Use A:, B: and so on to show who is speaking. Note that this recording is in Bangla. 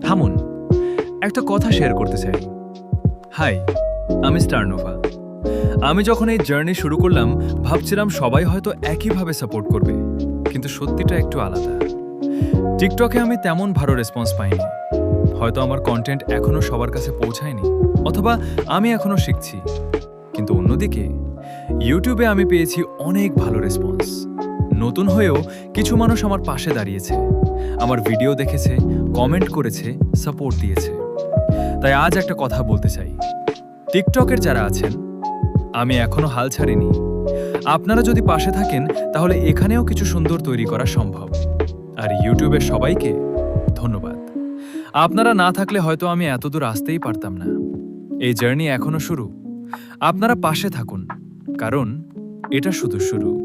A: থামুন, একটা কথা শেয়ার করতে চাই। হাই, আমি স্টারনোভা। আমি যখন এই জার্নি শুরু করলাম ভাবছিলাম সবাই হয়তো একইভাবে সাপোর্ট করবে, কিন্তু সত্যিটা একটু আলাদা। টিকটকে আমি তেমন ভালো রেসপন্স পাইনি। হয়তো আমার কন্টেন্ট এখনো সবার কাছে পৌঁছায়নি, অথবা আমি এখনো শিখছি। কিন্তু অন্যদিকে ইউটিউবে আমি পেয়েছি অনেক ভালো রেসপন্স। নতুন হয়েও কিছু মানুষ আমার পাশে দাঁড়িয়েছে, আমার ভিডিও দেখেছে, কমেন্ট করেছে, সাপোর্ট দিয়েছে। তাই আজ একটা কথা বলতে চাই, টিকটকের যারা আছেন, আমি এখনো হাল ছাড়িনি। আপনারা যদি পাশে থাকেন তাহলে এখানেও কিছু সুন্দর তৈরি করা সম্ভব। আর ইউটিউবের সবাইকে ধন্যবাদ। আপনারা না থাকলে হয়তো আমি এতদূর আসতেই পারতাম না। এই জার্নি এখনো শুরু। আপনারা পাশে থাকুন, কারণ এটা শুধু শুরু।